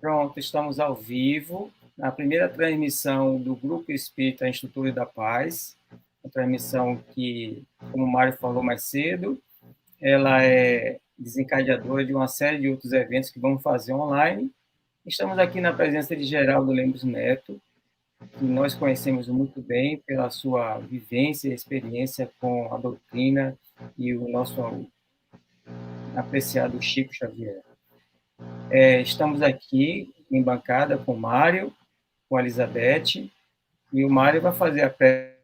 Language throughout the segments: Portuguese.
Pronto, estamos ao vivo, na primeira transmissão do Grupo Espírita Instrutores da Paz, uma transmissão que, como o Mário falou mais cedo, ela é desencadeadora de uma série de outros eventos que vamos fazer online. Estamos aqui na presença de Geraldo Lemos Neto, que nós conhecemos muito bem pela sua vivência e experiência com a doutrina e o nosso apreciado Chico Xavier. Estamos aqui em bancada com o Mário, com a Elizabeth, e o Mário vai fazer a prece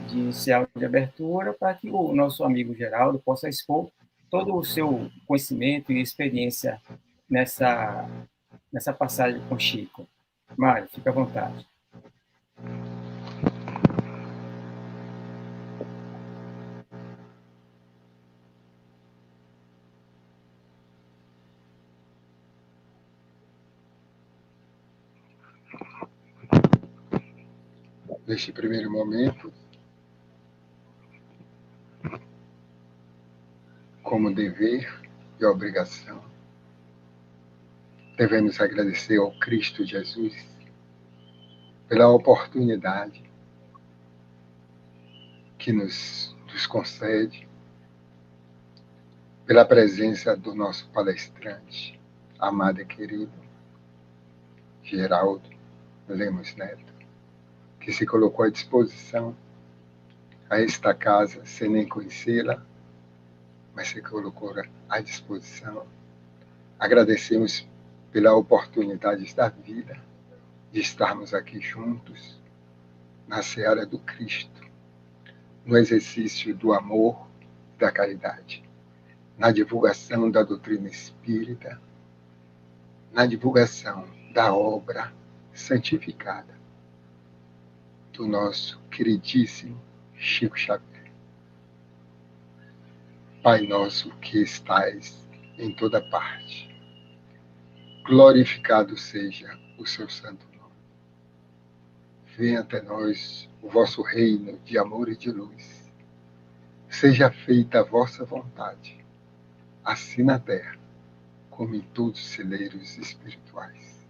de inicial de abertura para que o nosso amigo Geraldo possa expor todo o seu conhecimento e experiência nessa passagem com Chico. Mário, fica à vontade. Neste primeiro momento, como dever e obrigação, devemos agradecer ao Cristo Jesus pela oportunidade que nos concede, pela presença do nosso palestrante, amado e querido, Geraldo Lemos Neto, que se colocou à disposição a esta casa, sem nem conhecê-la, mas se colocou à disposição. Agradecemos pela oportunidade da vida de estarmos aqui juntos, na seara do Cristo, no exercício do amor e da caridade, na divulgação da doutrina espírita, na divulgação da obra santificada do nosso queridíssimo Chico Xavier. Pai nosso que estais em toda parte, glorificado seja o seu santo nome. Venha até nós o vosso reino de amor e de luz. Seja feita a vossa vontade, assim na terra, como em todos os celeiros espirituais.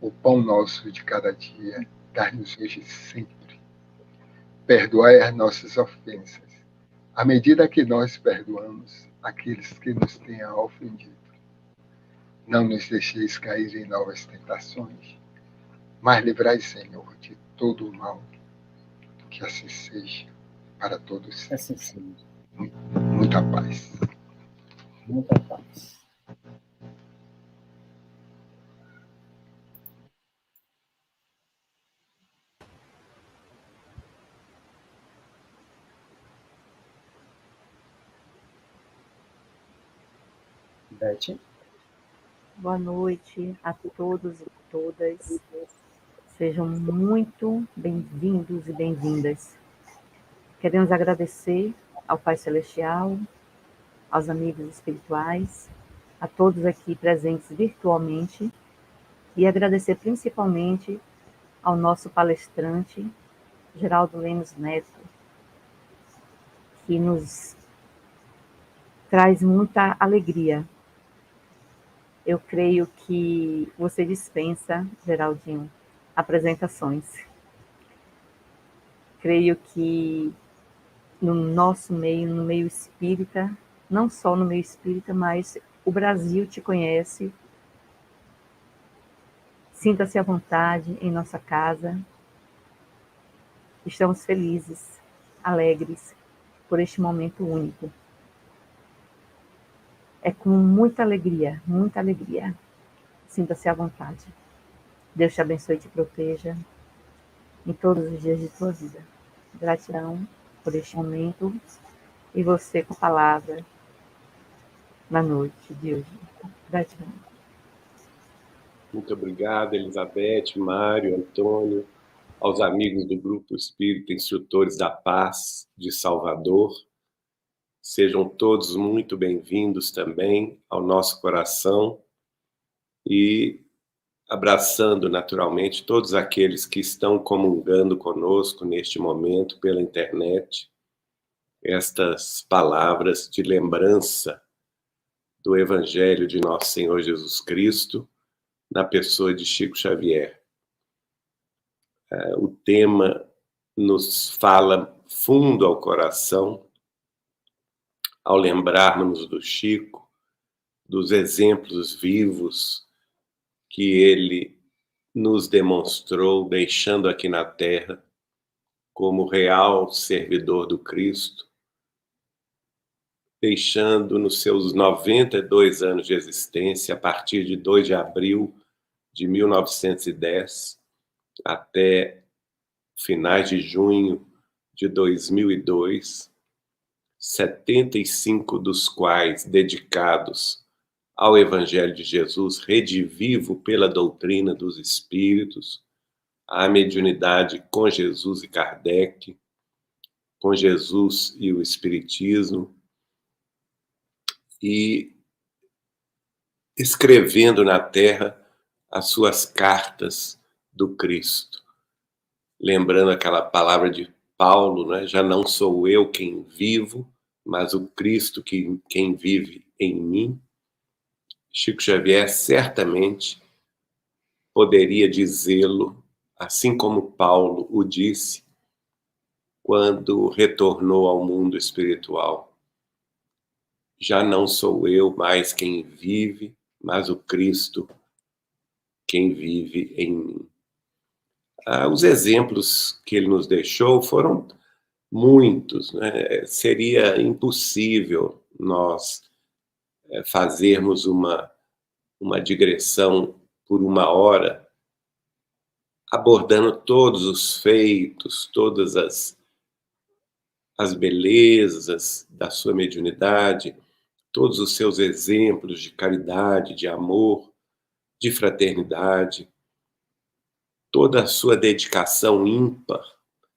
O pão nosso de cada dia, dai-nos hoje sempre. Perdoai as nossas ofensas, à medida que nós perdoamos aqueles que nos tenham ofendido. Não nos deixeis cair em novas tentações, mas livrai, Senhor, de todo o mal. Que assim seja para todos. Assim seja. Muita paz. Muita paz. Beth? Boa noite a todos e todas. Sejam muito bem-vindos e bem-vindas. Queremos agradecer ao Pai Celestial, aos amigos espirituais, a todos aqui presentes virtualmente e agradecer principalmente ao nosso palestrante, Geraldo Lemos Neto, que nos traz muita alegria. Eu creio que você dispensa, Geraldinho, apresentações. Creio que no nosso meio, no meio espírita, não só no meio espírita, mas o Brasil te conhece. Sinta-se à vontade em nossa casa. Estamos felizes, alegres por este momento único. É com muita alegria, muita alegria. Sinta-se à vontade. Deus te abençoe e te proteja em todos os dias de tua vida. Gratidão por este momento e você com a palavra na noite de hoje. Gratidão. Muito obrigado, Elizabeth, Mário, Antônio, aos amigos do Grupo Espírita Instrutores da Paz de Salvador. Sejam todos muito bem-vindos também ao nosso coração e abraçando naturalmente todos aqueles que estão comungando conosco neste momento pela internet, estas palavras de lembrança do Evangelho de Nosso Senhor Jesus Cristo, na pessoa de Chico Xavier. O tema nos fala fundo ao coração, ao lembrarmos do Chico, dos exemplos vivos que ele nos demonstrou, deixando aqui na Terra, como real servidor do Cristo, deixando nos seus 92 anos de existência, a partir de 2 de abril de 1910 até finais de junho de 2002, 75 dos quais dedicados ao Evangelho de Jesus, redivivo pela doutrina dos Espíritos, à mediunidade com Jesus e Kardec, com Jesus e o Espiritismo, e escrevendo na Terra as suas cartas do Cristo. Lembrando aquela palavra de Paulo, né? Já não sou eu quem vivo, mas o Cristo quem vive em mim. Chico Xavier certamente poderia dizê-lo, assim como Paulo o disse, quando retornou ao mundo espiritual. Já não sou eu mais quem vive, mas o Cristo quem vive em mim. Os exemplos que ele nos deixou foram muitos, né? Seria impossível nós fazermos uma digressão por 1 hora, abordando todos os feitos, todas as belezas da sua mediunidade, todos os seus exemplos de caridade, de amor, de fraternidade, toda a sua dedicação ímpar,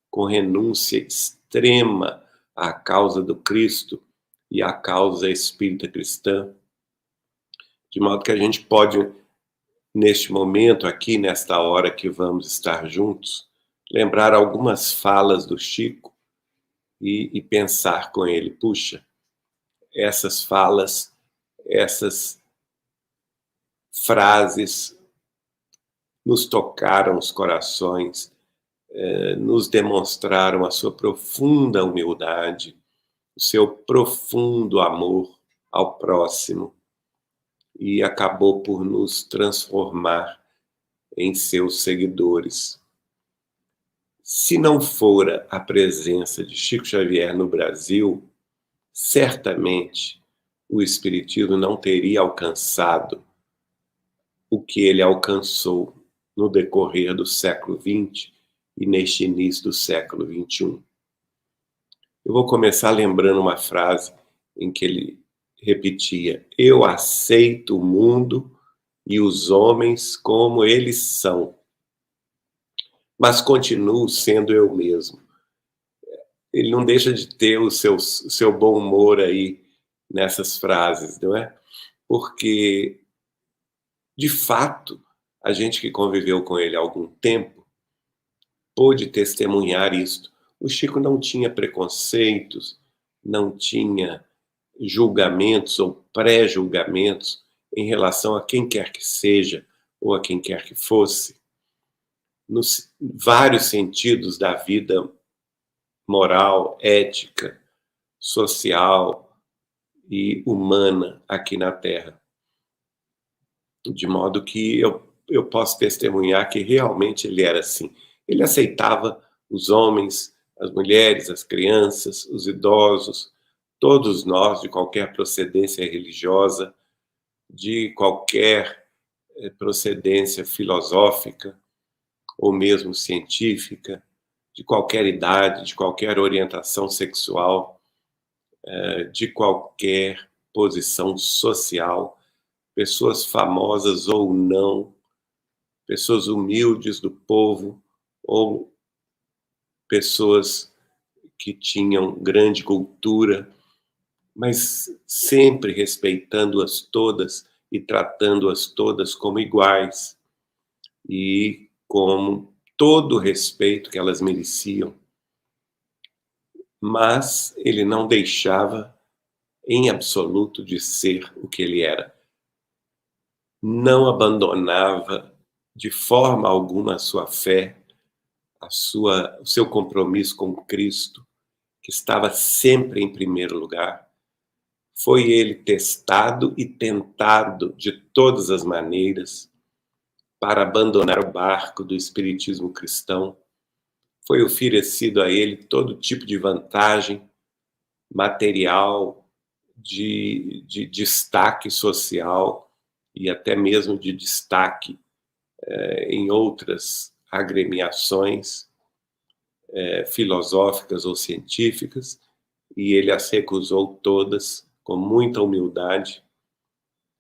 com renúncia extrema à causa do Cristo e à causa espírita cristã, de modo que a gente pode, neste momento aqui, nesta hora que vamos estar juntos, lembrar algumas falas do Chico e pensar com ele, puxa, essas falas, essas frases nos tocaram os corações, nos demonstraram a sua profunda humildade, o seu profundo amor ao próximo, e acabou por nos transformar em seus seguidores. Se não fora a presença de Chico Xavier no Brasil, certamente o Espiritismo não teria alcançado o que ele alcançou no decorrer do século XX e neste início do século XXI. Eu vou começar lembrando uma frase em que ele repetia: eu aceito o mundo e os homens como eles são, mas continuo sendo eu mesmo. Ele não deixa de ter o seu bom humor aí nessas frases, não é? Porque, de fato, a gente que conviveu com ele há algum tempo pôde testemunhar isto. O Chico não tinha preconceitos, não tinha julgamentos ou pré-julgamentos em relação a quem quer que seja ou a quem quer que fosse, nos vários sentidos da vida moral, ética, social e humana aqui na Terra. De modo que eu posso testemunhar que realmente ele era assim. Ele aceitava os homens, as mulheres, as crianças, os idosos, todos nós, de qualquer procedência religiosa, de qualquer procedência filosófica ou mesmo científica, de qualquer idade, de qualquer orientação sexual, de qualquer posição social, pessoas famosas ou não, pessoas humildes do povo ou pessoas que tinham grande cultura, mas sempre respeitando-as todas e tratando-as todas como iguais e com todo o respeito que elas mereciam. Mas ele não deixava em absoluto de ser o que ele era. Não abandonava de forma alguma a sua fé, o seu compromisso com Cristo, que estava sempre em primeiro lugar. Foi ele testado e tentado de todas as maneiras para abandonar o barco do espiritismo cristão. Foi oferecido a ele todo tipo de vantagem material, de destaque social e até mesmo de destaque em outras agremiações filosóficas ou científicas, e ele as recusou todas com muita humildade,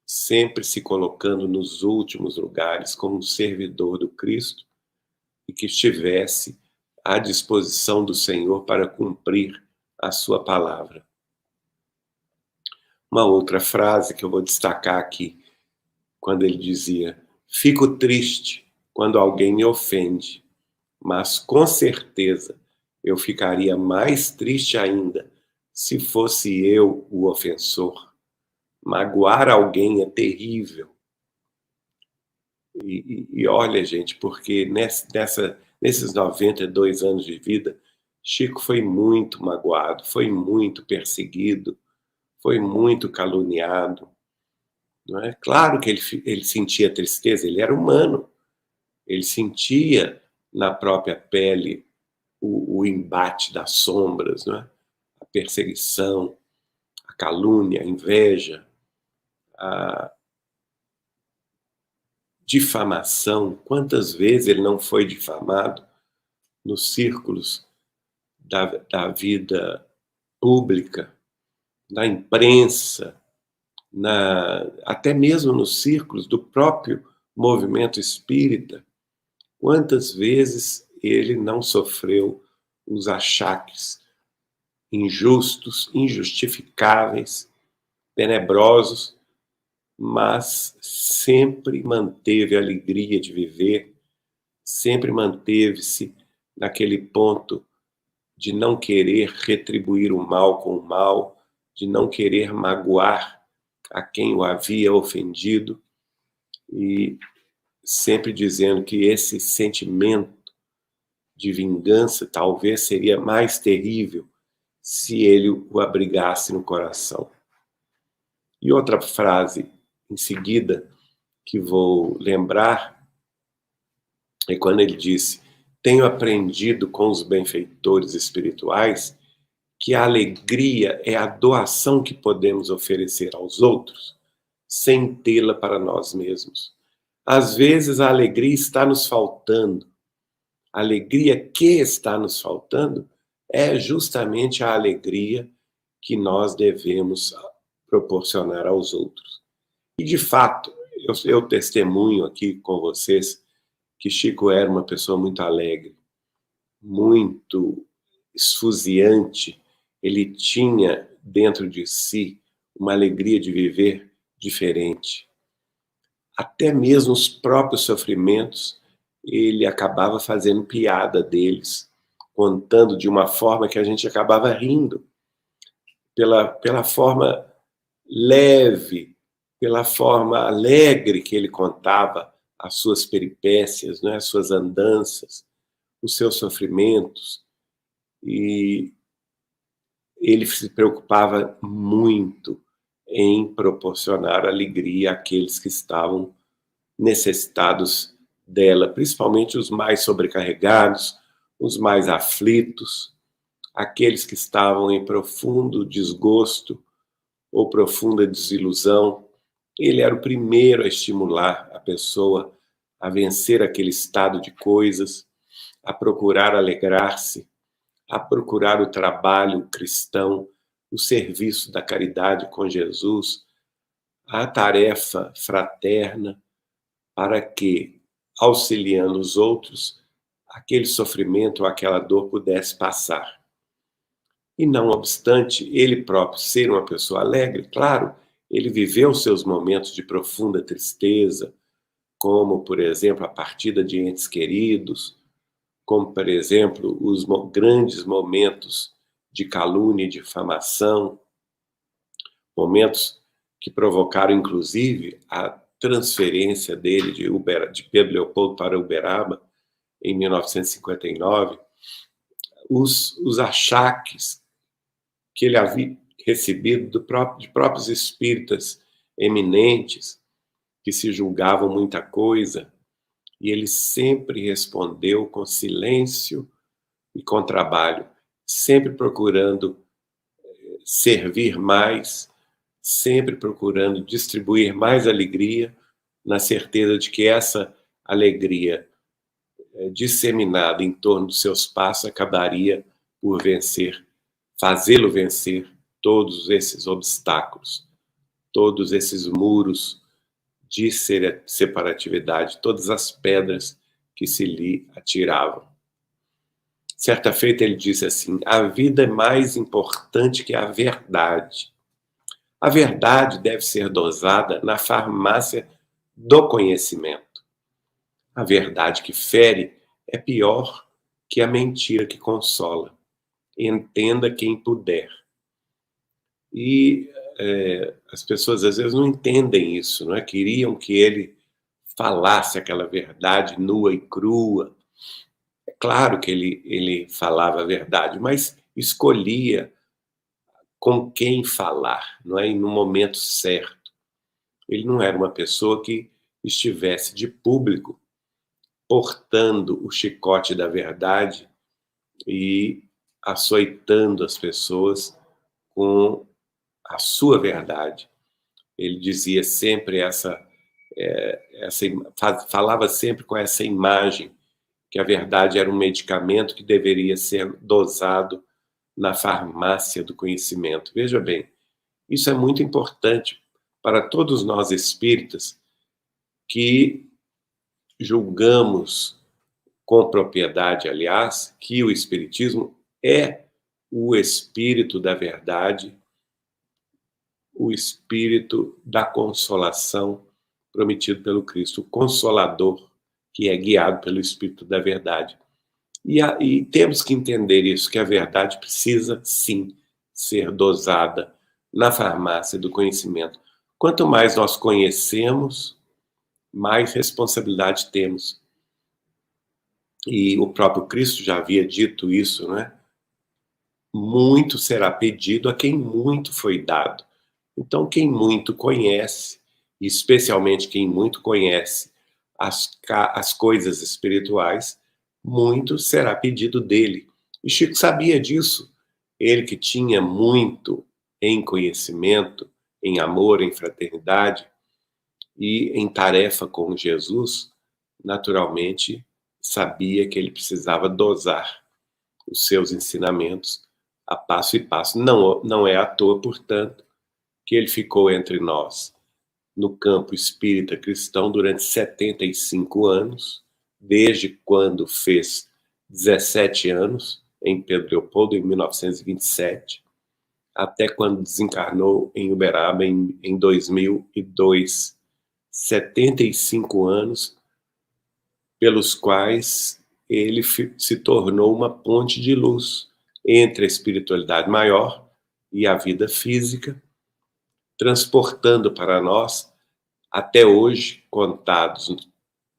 sempre se colocando nos últimos lugares como um servidor do Cristo e que estivesse à disposição do Senhor para cumprir a sua palavra. Uma outra frase que eu vou destacar aqui, quando ele dizia: fico triste quando alguém me ofende, mas com certeza eu ficaria mais triste ainda se fosse eu o ofensor. Magoar alguém é terrível. E olha, gente, porque nesses 92 anos de vida, Chico foi muito magoado, foi muito perseguido, foi muito caluniado. Não é? Claro que ele sentia tristeza, ele era humano. Ele sentia na própria pele o embate das sombras, não é? A perseguição, a calúnia, a inveja, a difamação. Quantas vezes ele não foi difamado nos círculos da vida pública, na imprensa, até mesmo nos círculos do próprio movimento espírita. Quantas vezes ele não sofreu os achaques injustos, injustificáveis, tenebrosos, mas sempre manteve a alegria de viver, sempre manteve-se naquele ponto de não querer retribuir o mal com o mal, de não querer magoar a quem o havia ofendido, e sempre dizendo que esse sentimento de vingança talvez seria mais terrível se ele o abrigasse no coração. E outra frase em seguida que vou lembrar é quando ele disse: tenho aprendido com os benfeitores espirituais que a alegria é a doação que podemos oferecer aos outros sem tê-la para nós mesmos. Às vezes a alegria está nos faltando. A alegria que está nos faltando é justamente a alegria que nós devemos proporcionar aos outros. E, de fato, eu testemunho aqui com vocês que Chico era uma pessoa muito alegre, muito esfuziante. Ele tinha dentro de si uma alegria de viver diferente. Até mesmo os próprios sofrimentos, ele acabava fazendo piada deles, contando de uma forma que a gente acabava rindo, pela forma leve, pela forma alegre que ele contava as suas peripécias, né, as suas andanças, os seus sofrimentos. E ele se preocupava muito em proporcionar alegria àqueles que estavam necessitados dela, principalmente os mais sobrecarregados, os mais aflitos, aqueles que estavam em profundo desgosto ou profunda desilusão. Ele era o primeiro a estimular a pessoa a vencer aquele estado de coisas, a procurar alegrar-se, a procurar o trabalho cristão, o serviço da caridade com Jesus, a tarefa fraterna, para que, auxiliando os outros, aquele sofrimento ou aquela dor pudesse passar. E não obstante ele próprio ser uma pessoa alegre, claro, ele viveu seus momentos de profunda tristeza, como, por exemplo, a partida de entes queridos, como, por exemplo, os grandes momentos de calúnia e difamação, momentos que provocaram, inclusive, a transferência dele de Pedro Leopoldo para Uberaba, em 1959, os achaques que ele havia recebido de próprios espíritas eminentes, que se julgavam muita coisa, e ele sempre respondeu com silêncio e com trabalho, sempre procurando servir mais, sempre procurando distribuir mais alegria, na certeza de que essa alegria disseminada em torno dos seus passos acabaria por vencer, fazê-lo vencer todos esses obstáculos, todos esses muros de separatividade, todas as pedras que se lhe atiravam. Certa feita ele disse assim: a vida é mais importante que a verdade. A verdade deve ser dosada na farmácia do conhecimento. A verdade que fere é pior que a mentira que consola. Entenda quem puder. E as pessoas às vezes não entendem isso, não é? Queriam que ele falasse aquela verdade nua e crua. É claro que ele falava a verdade, mas escolhia com quem falar, não é? E no momento certo. Ele não era uma pessoa que estivesse de público portando o chicote da verdade e açoitando as pessoas com a sua verdade. Ele dizia sempre falava sempre com essa imagem que a verdade era um medicamento que deveria ser dosado na farmácia do conhecimento. Veja bem, isso é muito importante para todos nós espíritas que julgamos com propriedade, aliás, que o espiritismo é o espírito da verdade, o espírito da consolação prometido pelo Cristo, o consolador que é guiado pelo espírito da verdade. E temos que entender isso, que a verdade precisa, sim, ser dosada na farmácia do conhecimento. Quanto mais nós conhecemos, mais responsabilidade temos. E o próprio Cristo já havia dito isso, não é? Muito será pedido a quem muito foi dado. Então, quem muito conhece, e especialmente quem muito conhece as coisas espirituais, muito será pedido dele. E Chico sabia disso. Ele que tinha muito em conhecimento, em amor, em fraternidade e em tarefa com Jesus, naturalmente sabia que ele precisava dosar os seus ensinamentos a passo e passo. Não é à toa, portanto, que ele ficou entre nós no campo espírita cristão durante 75 anos, desde quando fez 17 anos, em Pedro Leopoldo, em 1927, até quando desencarnou em Uberaba, em 2002. 75 anos pelos quais ele se tornou uma ponte de luz entre a espiritualidade maior e a vida física, transportando para nós, até hoje, contados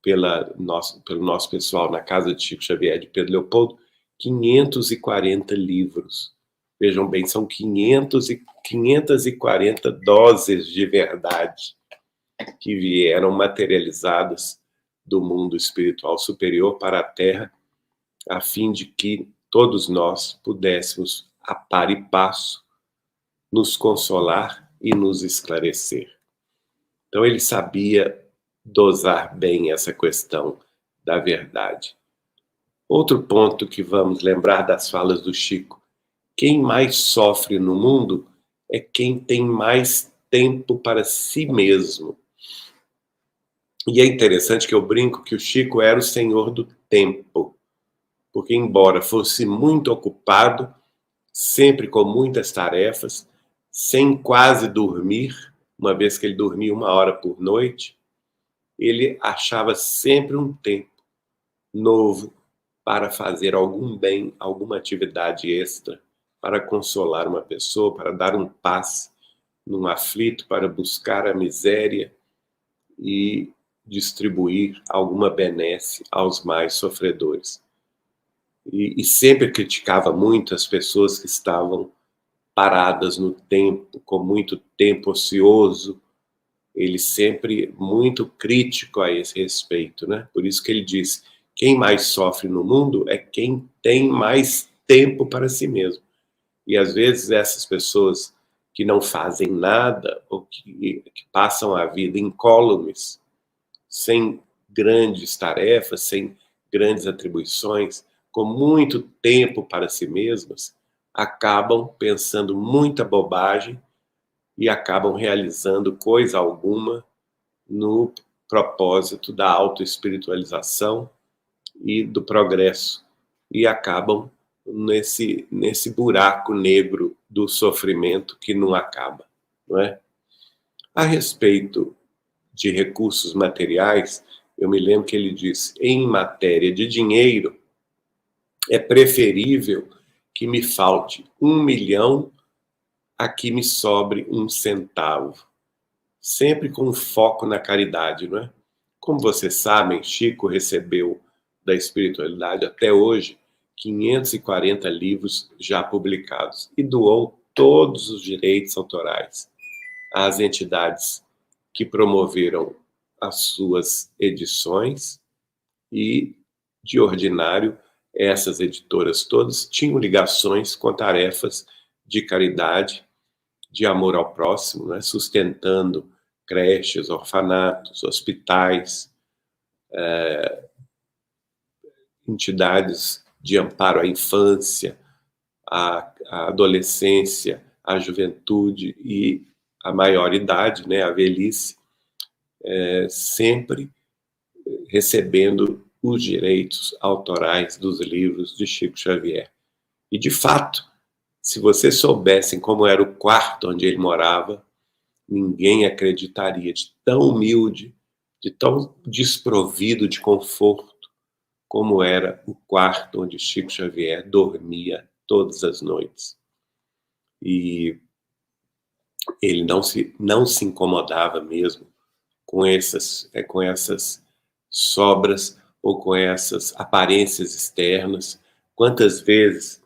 pelo nosso pessoal na Casa de Chico Xavier de Pedro Leopoldo, 540 livros. Vejam bem, são 540 doses de verdade que vieram materializadas do mundo espiritual superior para a Terra, a fim de que todos nós pudéssemos, a par e passo, nos consolar e nos esclarecer. Então ele sabia dosar bem essa questão da verdade. Outro ponto que vamos lembrar das falas do Chico: quem mais sofre no mundo é quem tem mais tempo para si mesmo. E é interessante que eu brinco que o Chico era o senhor do tempo, porque embora fosse muito ocupado, sempre com muitas tarefas, sem quase dormir, uma vez que ele dormia 1 hora por noite, ele achava sempre um tempo novo para fazer algum bem, alguma atividade extra, para consolar uma pessoa, para dar um passe, num aflito para buscar a miséria e distribuir alguma benesse aos mais sofredores. E sempre criticava muito as pessoas que estavam paradas no tempo, com muito tempo ocioso. Ele sempre muito crítico a esse respeito, né? Por isso que ele diz, quem mais sofre no mundo é quem tem mais tempo para si mesmo. E às vezes essas pessoas que não fazem nada, ou que passam a vida incólumes, sem grandes tarefas, sem grandes atribuições, com muito tempo para si mesmas, acabam pensando muita bobagem e acabam realizando coisa alguma no propósito da autoespiritualização e do progresso, e acabam nesse buraco negro do sofrimento que não acaba, não é? A respeito de recursos materiais, eu me lembro que ele diz, em matéria de dinheiro, é preferível que me falte 1 milhão a que me sobre 1 centavo. Sempre com foco na caridade, não é? Como vocês sabem, Chico recebeu da espiritualidade até hoje 540 livros já publicados e doou todos os direitos autorais às entidades que promoveram as suas edições e, de ordinário, essas editoras todas tinham ligações com tarefas de caridade, de amor ao próximo, né? Sustentando creches, orfanatos, hospitais, entidades de amparo à infância, à adolescência, à juventude e à maioridade, né, à velhice, sempre recebendo os direitos autorais dos livros de Chico Xavier. E, de fato, se vocês soubessem como era o quarto onde ele morava, ninguém acreditaria, de tão humilde, de tão desprovido de conforto, como era o quarto onde Chico Xavier dormia todas as noites. E ele não se incomodava mesmo com essas sobras ou com essas aparências externas. Quantas vezes,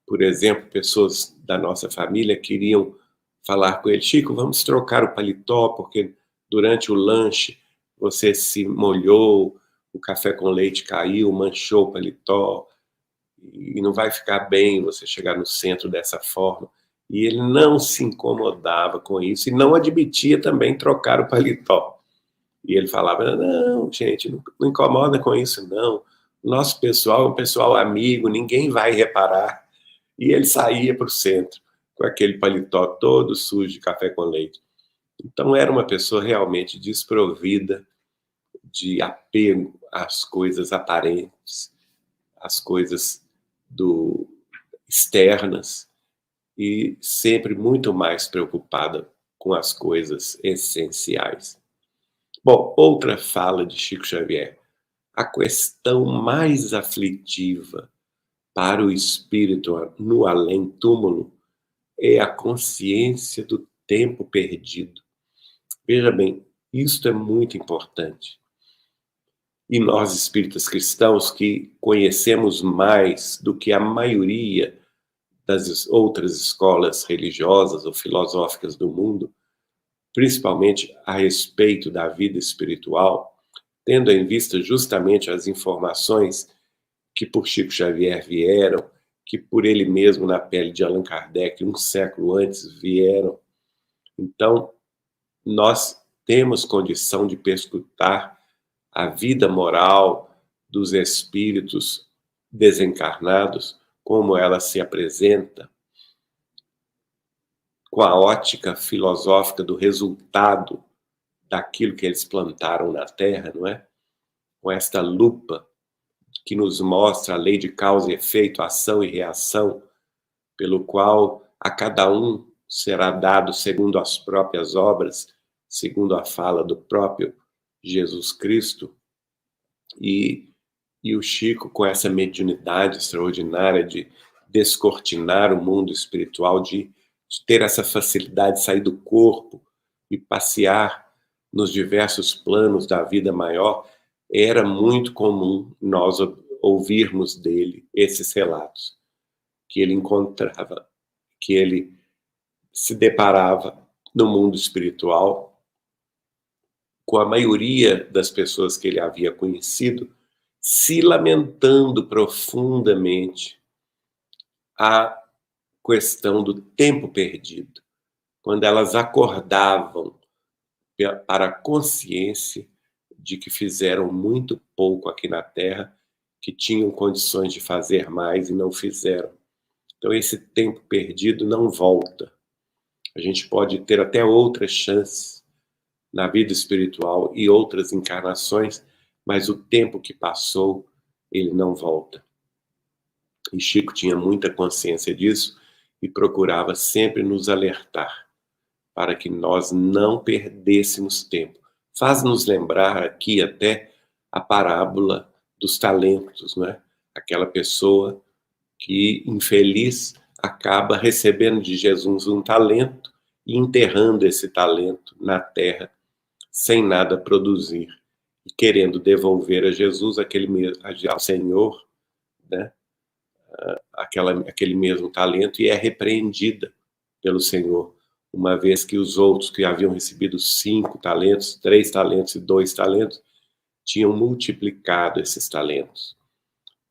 por exemplo, pessoas da nossa família queriam falar com ele, Chico, vamos trocar o paletó, porque durante o lanche você se molhou, o café com leite caiu, manchou o paletó, e não vai ficar bem você chegar no centro dessa forma. E ele não se incomodava com isso e não admitia também trocar o paletó. E ele falava, não, gente, não incomoda com isso, não. Nosso pessoal é um pessoal amigo, ninguém vai reparar. E ele saía para o centro com aquele paletó todo sujo de café com leite. Então era uma pessoa realmente desprovida de apego às coisas aparentes, às coisas externas, e sempre muito mais preocupada com as coisas essenciais. Bom, outra fala de Chico Xavier. A questão mais aflitiva para o espírito no além-túmulo é a consciência do tempo perdido. Veja bem, isto é muito importante. E nós, espíritas cristãos, que conhecemos mais do que a maioria das outras escolas religiosas ou filosóficas do mundo, principalmente a respeito da vida espiritual, tendo em vista justamente as informações que por Chico Xavier vieram, que por ele mesmo na pele de Allan Kardec, um século antes, vieram. Então, nós temos condição de perscrutar a vida moral dos espíritos desencarnados, como ela se apresenta, com a ótica filosófica do resultado daquilo que eles plantaram na Terra, não é? Com esta lupa que nos mostra a lei de causa e efeito, ação e reação, pelo qual a cada um será dado segundo as próprias obras, segundo a fala do próprio Jesus Cristo. E o Chico, com essa mediunidade extraordinária de descortinar o mundo espiritual, de de ter essa facilidade de sair do corpo e passear nos diversos planos da vida maior, era muito comum nós ouvirmos dele esses relatos, que ele encontrava, que ele se deparava no mundo espiritual com a maioria das pessoas que ele havia conhecido se lamentando profundamente a questão do tempo perdido, quando elas acordavam para a consciência de que fizeram muito pouco aqui na Terra, que tinham condições de fazer mais e não fizeram. Então esse tempo perdido não volta. A gente pode ter até outras chances na vida espiritual e outras encarnações, mas o tempo que passou, ele não volta. E Chico tinha muita consciência disso e procurava sempre nos alertar para que nós não perdêssemos tempo. Faz-nos lembrar aqui até a parábola dos talentos, não é? Aquela pessoa que, infeliz, acaba recebendo de Jesus um talento e enterrando esse talento na terra sem nada produzir e querendo devolver a Jesus ao Senhor, né? Aquele mesmo talento, e é repreendida pelo Senhor, uma vez que os outros que haviam recebido 5 talentos, 3 talentos e 2 talentos, tinham multiplicado esses talentos.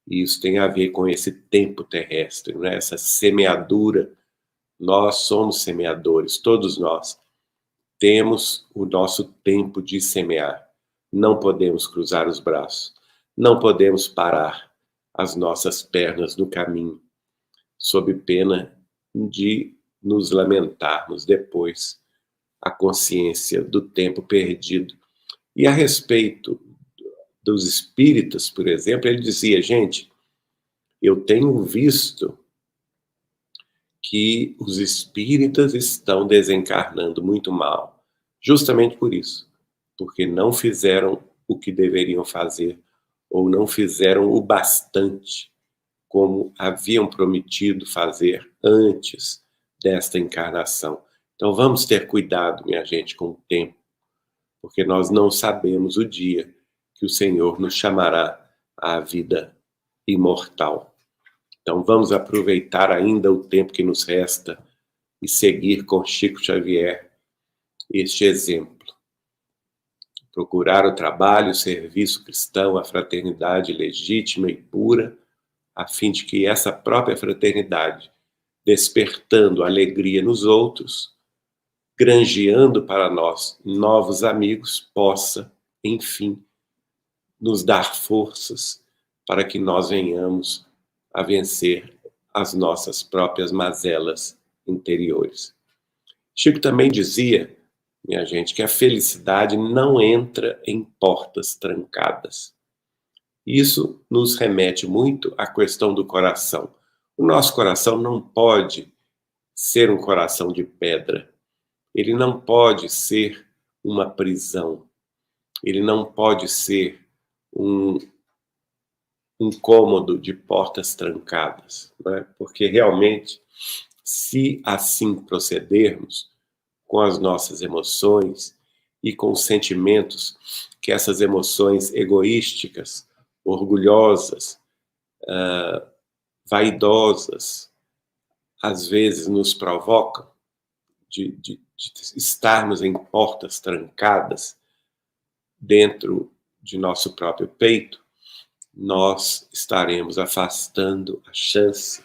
E isso tem a ver com esse tempo terrestre, né? Essa semeadura. Nós somos semeadores, todos nós temos o nosso tempo de semear. Não podemos cruzar os braços, não podemos parar as nossas pernas no caminho, sob pena de nos lamentarmos depois a consciência do tempo perdido. E a respeito dos espíritas, por exemplo, ele dizia, gente, eu tenho visto que os espíritas estão desencarnando muito mal, justamente por isso, porque não fizeram o que deveriam fazer, ou não fizeram o bastante, como haviam prometido fazer antes desta encarnação. Então vamos ter cuidado, minha gente, com o tempo, porque nós não sabemos o dia que o Senhor nos chamará à vida imortal. Então vamos aproveitar ainda o tempo que nos resta e seguir com Chico Xavier este exemplo. Procurar o trabalho, o serviço cristão, a fraternidade legítima e pura, a fim de que essa própria fraternidade, despertando alegria nos outros, granjeando para nós novos amigos, possa, enfim, nos dar forças para que nós venhamos a vencer as nossas próprias mazelas interiores. Chico também dizia, minha gente, que a felicidade não entra em portas trancadas. Isso nos remete muito à questão do coração. O nosso coração não pode ser um coração de pedra. Ele não pode ser uma prisão. Ele não pode ser um cômodo de portas trancadas, né? Porque realmente, se assim procedermos com as nossas emoções e com os sentimentos que essas emoções egoísticas, orgulhosas, vaidosas, às vezes nos provocam de estarmos em portas trancadas dentro de nosso próprio peito, nós estaremos afastando a chance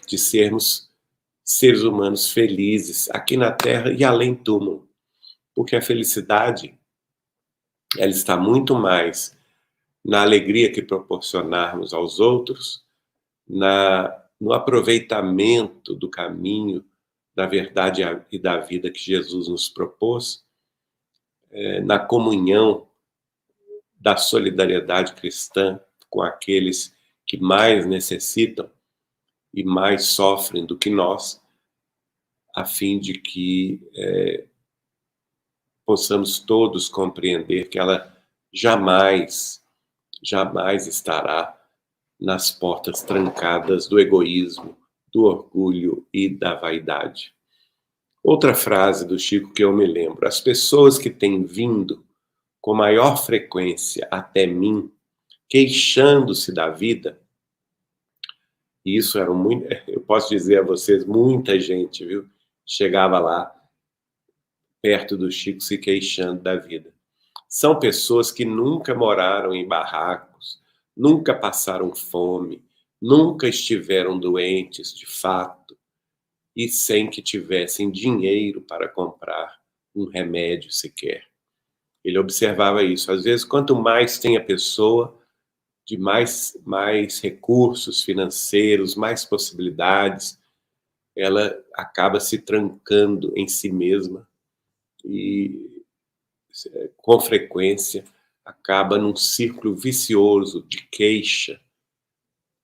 de sermos seres humanos felizes aqui na Terra e além do túmulo. Porque a felicidade, ela está muito mais na alegria que proporcionarmos aos outros, no aproveitamento do caminho, da verdade e da vida que Jesus nos propôs, na comunhão da solidariedade cristã com aqueles que mais necessitam e mais sofrem do que nós, a fim de que possamos todos compreender que ela jamais estará nas portas trancadas do egoísmo, do orgulho e da vaidade. Outra frase do Chico que eu me lembro: as pessoas que têm vindo com maior frequência até mim, queixando-se da vida, e isso era muito, eu posso dizer a vocês, muita gente, viu? Chegava lá, perto do Chico, se queixando da vida. São pessoas que nunca moraram em barracos, nunca passaram fome, nunca estiveram doentes de fato, e sem que tivessem dinheiro para comprar um remédio sequer. Ele observava isso. Às vezes, quanto mais tem a pessoa, de mais recursos financeiros, mais possibilidades, ela acaba se trancando em si mesma e, com frequência, acaba num círculo vicioso de queixa,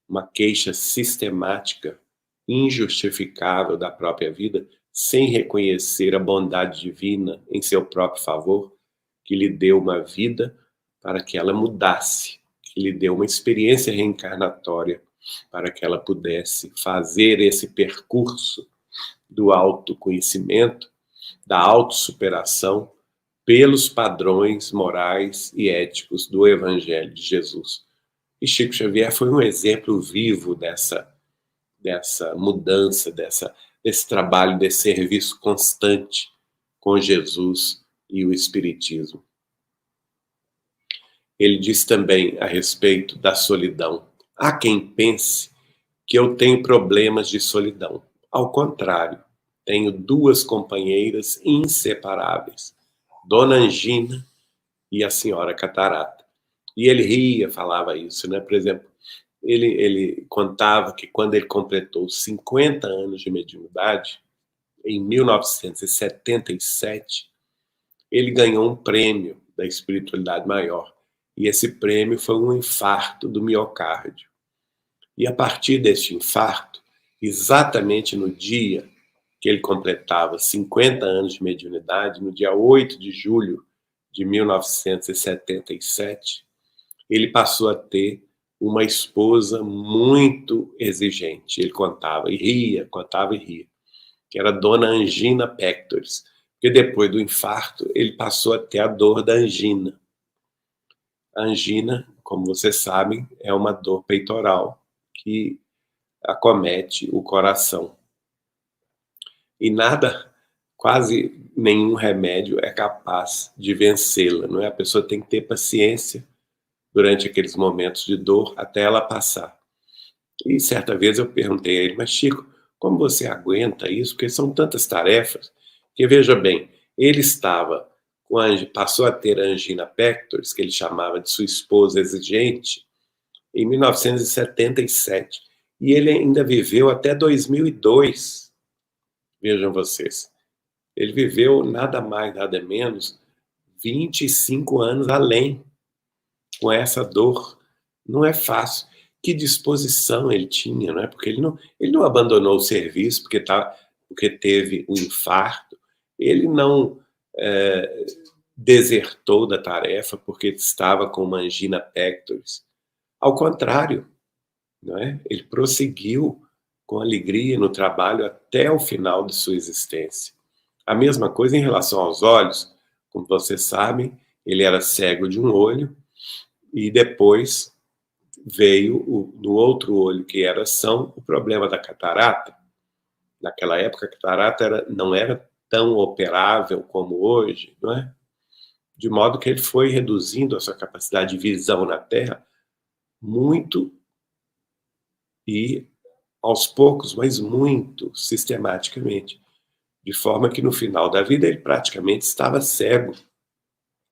uma queixa sistemática, injustificável da própria vida, sem reconhecer a bondade divina em seu próprio favor, que lhe deu uma vida para que ela mudasse, que lhe deu uma experiência reencarnatória para que ela pudesse fazer esse percurso do autoconhecimento, da autossuperação, pelos padrões morais e éticos do Evangelho de Jesus. E Chico Xavier foi um exemplo vivo dessa mudança, desse trabalho, desse serviço constante com Jesus e o Espiritismo. Ele diz também a respeito da solidão: há quem pense que eu tenho problemas de solidão. Ao contrário, tenho duas companheiras inseparáveis, Dona Angina e a Senhora Catarata. E ele ria, falava isso, né? Por exemplo, ele contava que quando ele completou 50 anos de mediunidade, em 1977, ele ganhou um prêmio da espiritualidade maior. E esse prêmio foi um infarto do miocárdio. E a partir deste infarto, exatamente no dia que ele completava 50 anos de mediunidade, no dia 8 de julho de 1977, ele passou a ter uma esposa muito exigente. Ele contava e ria, que era Dona Angina Pectoris, porque depois do infarto ele passou a ter a dor da angina. A angina, como vocês sabem, é uma dor peitoral que acomete o coração. E nada, quase nenhum remédio é capaz de vencê-la, não é? A pessoa tem que ter paciência durante aqueles momentos de dor até ela passar. E certa vez eu perguntei a ele: mas Chico, como você aguenta isso? Porque são tantas tarefas. Que veja bem, ele passou a ter a angina pectoris, que ele chamava de sua esposa exigente, em 1977. E ele ainda viveu até 2002. Vejam vocês. Ele viveu nada mais, nada menos, 25 anos além, com essa dor. Não é fácil. Que disposição ele tinha, não é? Porque ele não abandonou o serviço porque teve um infarto. Ele não desertou da tarefa porque estava com uma angina pectoris. Ao contrário, não é? Ele prosseguiu com alegria no trabalho até o final de sua existência. A mesma coisa em relação aos olhos. Como vocês sabem, ele era cego de um olho e depois veio no outro olho, que era são, o problema da catarata. Naquela época, a catarata não era tão operável como hoje, não é? De modo que ele foi reduzindo a sua capacidade de visão na Terra muito e aos poucos, mas muito sistematicamente, de forma que no final da vida ele praticamente estava cego.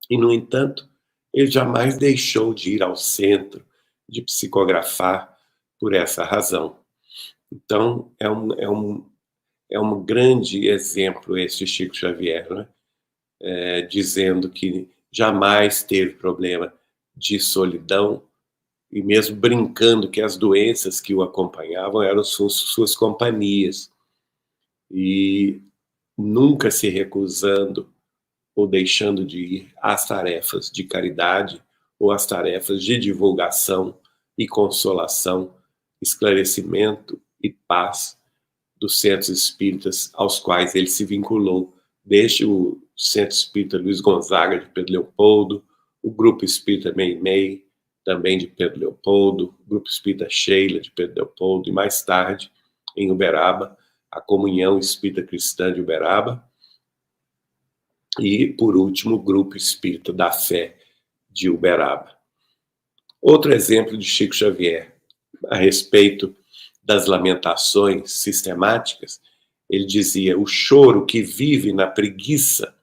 E, no entanto, ele jamais deixou de ir ao centro, de psicografar por essa razão. Então, é um grande exemplo esse Chico Xavier, né? Dizendo que jamais teve problema de solidão, e mesmo brincando que as doenças que o acompanhavam eram suas companhias, e nunca se recusando ou deixando de ir às tarefas de caridade ou às tarefas de divulgação e consolação, esclarecimento e paz dos centros espíritas aos quais ele se vinculou, desde o Centro Espírita Luiz Gonzaga, de Pedro Leopoldo, o Grupo Espírita Meimei, também de Pedro Leopoldo, o Grupo Espírita Sheila, de Pedro Leopoldo, e mais tarde, em Uberaba, a Comunhão Espírita Cristã de Uberaba, e, por último, o Grupo Espírita da Fé de Uberaba. Outro exemplo de Chico Xavier, a respeito das lamentações sistemáticas, ele dizia: o choro que vive na preguiça,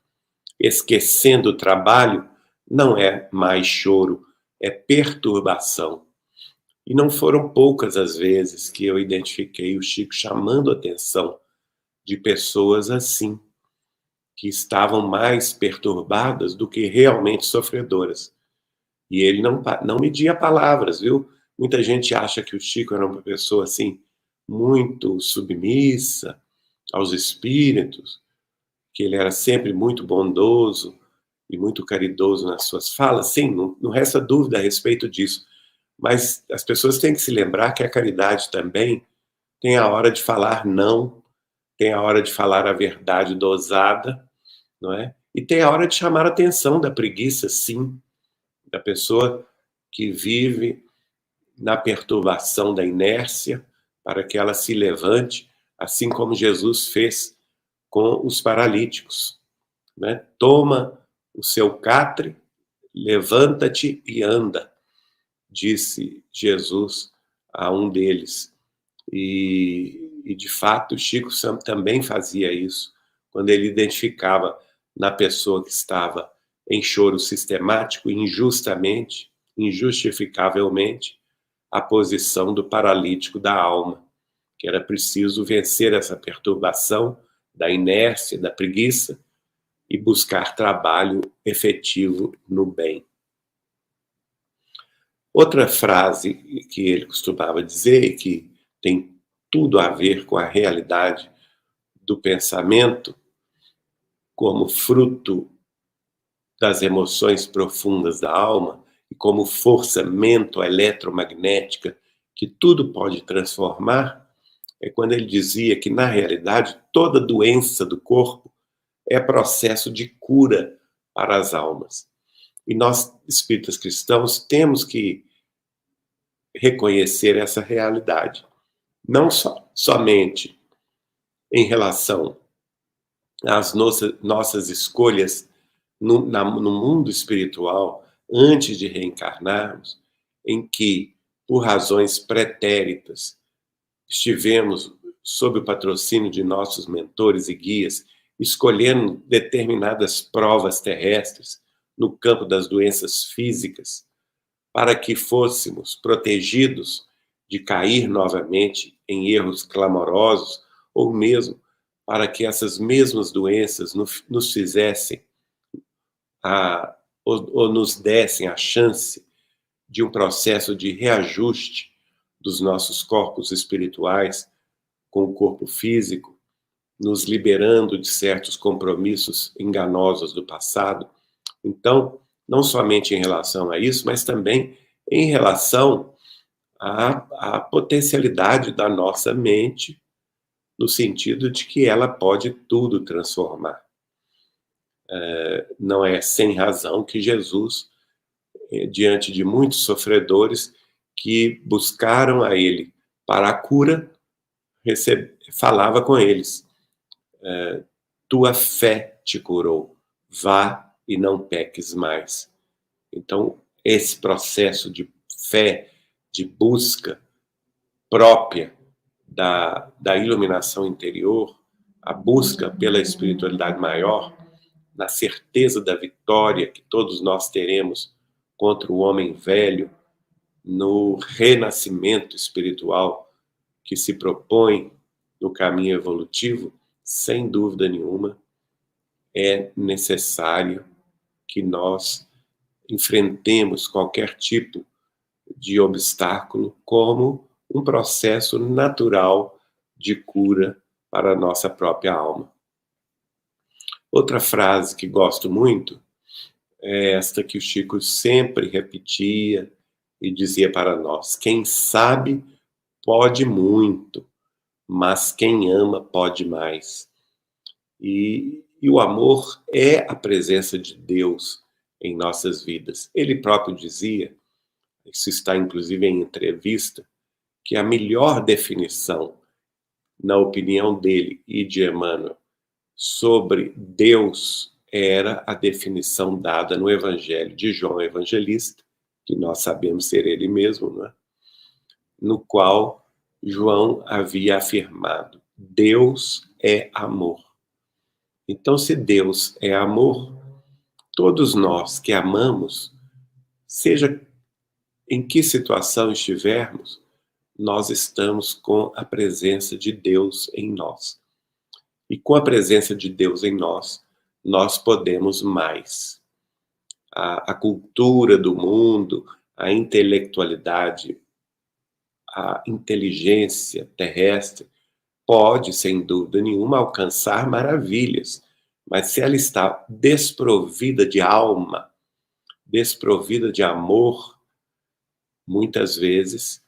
esquecendo o trabalho, não é mais choro, é perturbação. E não foram poucas as vezes que eu identifiquei o Chico chamando a atenção de pessoas assim, que estavam mais perturbadas do que realmente sofredoras. E ele não media palavras, viu? Muita gente acha que o Chico era uma pessoa assim, muito submissa aos espíritos, que ele era sempre muito bondoso e muito caridoso nas suas falas. Sim, não resta dúvida a respeito disso. Mas as pessoas têm que se lembrar que a caridade também tem a hora de falar não, tem a hora de falar a verdade dosada, não é? E tem a hora de chamar a atenção da preguiça, sim, da pessoa que vive na perturbação da inércia, para que ela se levante, assim como Jesus fez com os paralíticos, né? Toma o seu catre, levanta-te e anda, disse Jesus a um deles. E de fato, Chico também fazia isso, quando ele identificava na pessoa que estava em choro sistemático, injustamente, injustificavelmente, a posição do paralítico da alma, que era preciso vencer essa perturbação da inércia, da preguiça e buscar trabalho efetivo no bem. Outra frase que ele costumava dizer, e que tem tudo a ver com a realidade do pensamento, como fruto das emoções profundas da alma e como força mento-eletromagnética que tudo pode transformar, é quando ele dizia que, na realidade, toda doença do corpo é processo de cura para as almas. E nós, espíritas cristãos, temos que reconhecer essa realidade. Não somente em relação às nossas escolhas no mundo espiritual, antes de reencarnarmos, em que, por razões pretéritas, estivemos sob o patrocínio de nossos mentores e guias, escolhendo determinadas provas terrestres no campo das doenças físicas, para que fôssemos protegidos de cair novamente em erros clamorosos, ou mesmo para que essas mesmas doenças nos fizessem ou nos dessem a chance de um processo de reajuste dos nossos corpos espirituais com o corpo físico, nos liberando de certos compromissos enganosos do passado. Então, não somente em relação a isso, mas também em relação à potencialidade da nossa mente, no sentido de que ela pode tudo transformar. Não é sem razão que Jesus, diante de muitos sofredores que buscaram a ele para a cura, falava com eles: tua fé te curou, vá e não peques mais. Então, esse processo de fé, de busca própria da iluminação interior, a busca pela espiritualidade maior, na certeza da vitória que todos nós teremos contra o homem velho, no renascimento espiritual que se propõe no caminho evolutivo, sem dúvida nenhuma, é necessário que nós enfrentemos qualquer tipo de obstáculo como um processo natural de cura para a nossa própria alma. Outra frase que gosto muito é esta que o Chico sempre repetia e dizia para nós: quem sabe pode muito, mas quem ama pode mais. E o amor é a presença de Deus em nossas vidas. Ele próprio dizia, isso está inclusive em entrevista, que a melhor definição, na opinião dele e de Emmanuel, sobre Deus era a definição dada no Evangelho de João Evangelista, que nós sabemos ser ele mesmo, não é? No qual João havia afirmado: Deus é amor. Então, se Deus é amor, todos nós que amamos, seja em que situação estivermos, nós estamos com a presença de Deus em nós. E com a presença de Deus em nós, nós podemos mais. A cultura do mundo, a intelectualidade, a inteligência terrestre pode, sem dúvida nenhuma, alcançar maravilhas, mas se ela está desprovida de alma, desprovida de amor, muitas vezes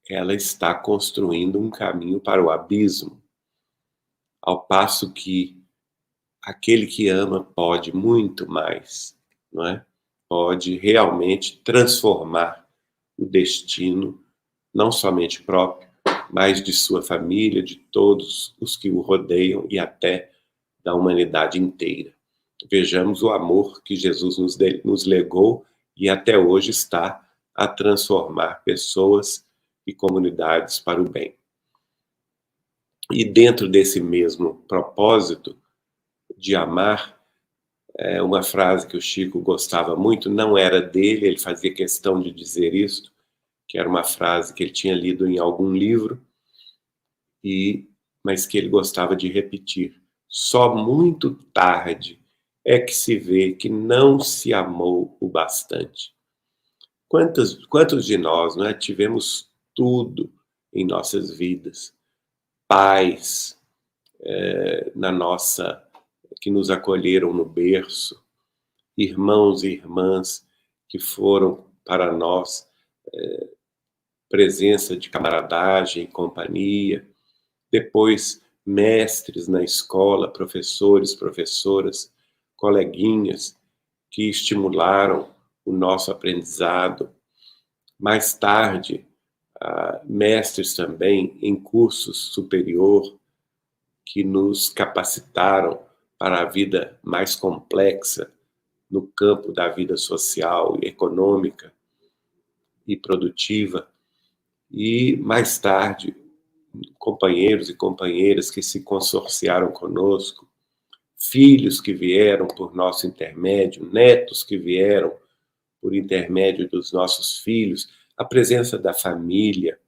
ela está construindo um caminho para o abismo, ao passo que aquele que ama pode muito mais, não é? Pode realmente transformar o destino, não somente próprio, mas de sua família, de todos os que o rodeiam e até da humanidade inteira. Vejamos o amor que Jesus nos legou e até hoje está a transformar pessoas e comunidades para o bem. E dentro desse mesmo propósito de amar, uma frase que o Chico gostava muito, não era dele, ele fazia questão de dizer isso, que era uma frase que ele tinha lido em algum livro, mas que ele gostava de repetir. Só muito tarde é que se vê que não se amou o bastante. Quantos de nós, não é, tivemos tudo em nossas vidas? Pais que nos acolheram no berço, irmãos e irmãs que foram para nós presença de camaradagem, companhia, depois mestres na escola, professores, professoras, coleguinhas que estimularam o nosso aprendizado. Mais tarde, mestres também em cursos superior que nos capacitaram para a vida mais complexa no campo da vida social e econômica e produtiva. E mais tarde, companheiros e companheiras que se consorciaram conosco, filhos que vieram por nosso intermédio, netos que vieram por intermédio dos nossos filhos, a presença da família,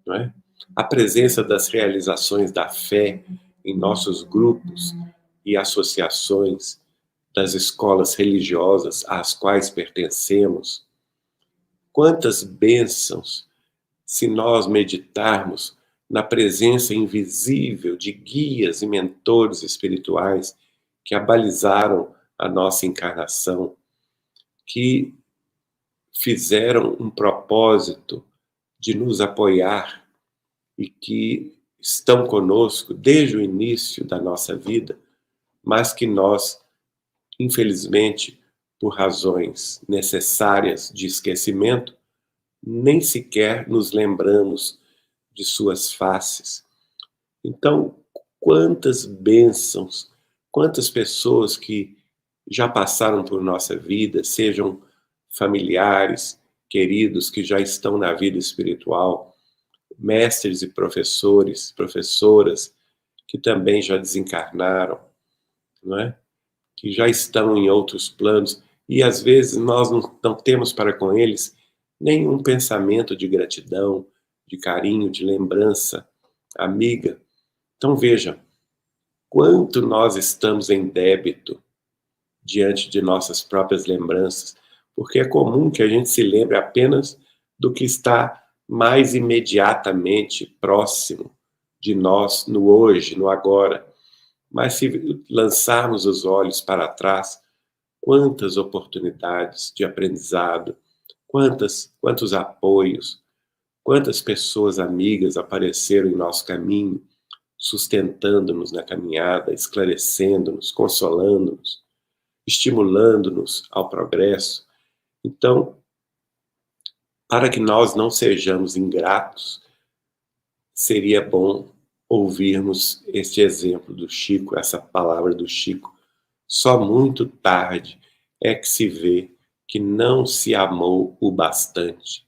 não é? A presença das realizações da fé em nossos grupos e associações, das escolas religiosas às quais pertencemos. Quantas bênçãos se nós meditarmos na presença invisível de guias e mentores espirituais que abalizaram a nossa encarnação, que fizeram um propósito de nos apoiar e que estão conosco desde o início da nossa vida, mas que nós, infelizmente, por razões necessárias de esquecimento, nem sequer nos lembramos de suas faces. Então, quantas bênçãos, quantas pessoas que já passaram por nossa vida, sejam familiares, queridos que já estão na vida espiritual, mestres e professores, professoras que também já desencarnaram, não é? Que já estão em outros planos e às vezes nós não temos para com eles nenhum pensamento de gratidão, de carinho, de lembrança amiga. Então veja, quanto nós estamos em débito diante de nossas próprias lembranças, porque é comum que a gente se lembre apenas do que está mais imediatamente próximo de nós no hoje, no agora. Mas se lançarmos os olhos para trás, quantas oportunidades de aprendizado, quantos apoios, Quantas pessoas amigas apareceram em nosso caminho, sustentando-nos na caminhada, esclarecendo-nos, consolando-nos, estimulando-nos ao progresso. Então, para que nós não sejamos ingratos, seria bom ouvirmos este exemplo do Chico, essa palavra do Chico. Só muito tarde é que se vê que não se amou o bastante,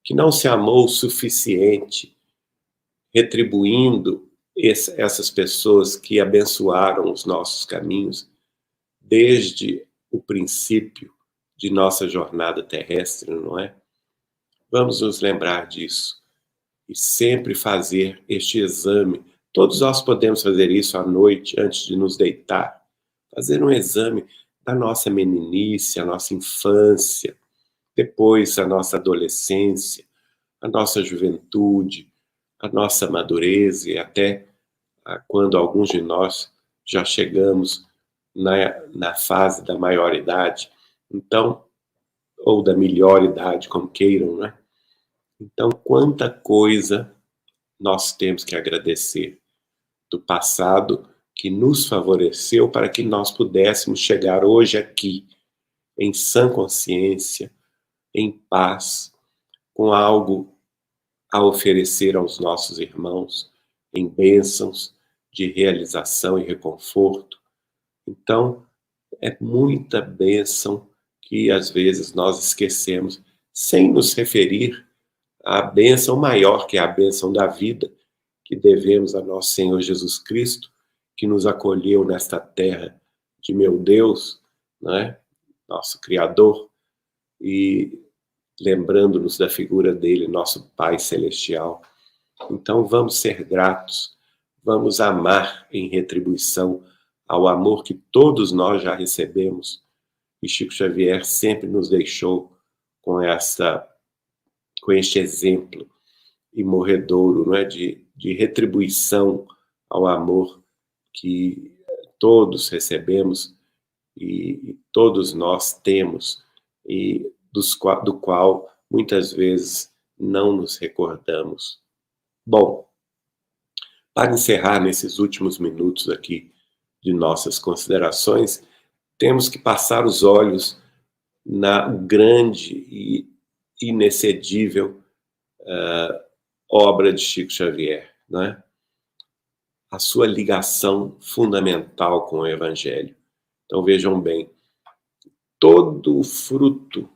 que não se amou o suficiente, retribuindo essas pessoas que abençoaram os nossos caminhos desde o princípio de nossa jornada terrestre, não é? Vamos nos lembrar disso e sempre fazer este exame. Todos nós podemos fazer isso à noite, antes de nos deitar. Fazer um exame da nossa meninice, a nossa infância, depois a nossa adolescência, a nossa juventude, a nossa madureza e até quando alguns de nós já chegamos na fase da maioridade, então, ou da melhor idade, como queiram, né? Então, quanta coisa nós temos que agradecer do passado que nos favoreceu para que nós pudéssemos chegar hoje aqui, em sã consciência, em paz, com algo a oferecer aos nossos irmãos, em bênçãos de realização e reconforto. Então, é muita bênção que às vezes nós esquecemos, sem nos referir à bênção maior, que é a bênção da vida, que devemos a nosso Senhor Jesus Cristo, que nos acolheu nesta terra de meu Deus, né? Nosso Criador, e lembrando-nos da figura dele, nosso Pai Celestial. Então vamos ser gratos, vamos amar em retribuição ao amor que todos nós já recebemos. E Chico Xavier sempre nos deixou com este exemplo imorredouro, não é? de retribuição ao amor que todos recebemos e todos nós temos, e do qual muitas vezes não nos recordamos. Bom, para encerrar nesses últimos minutos aqui de nossas considerações, temos que passar os olhos na grande e inexcedível obra de Chico Xavier, né? A sua ligação fundamental com o Evangelho. Então vejam bem, todo o fruto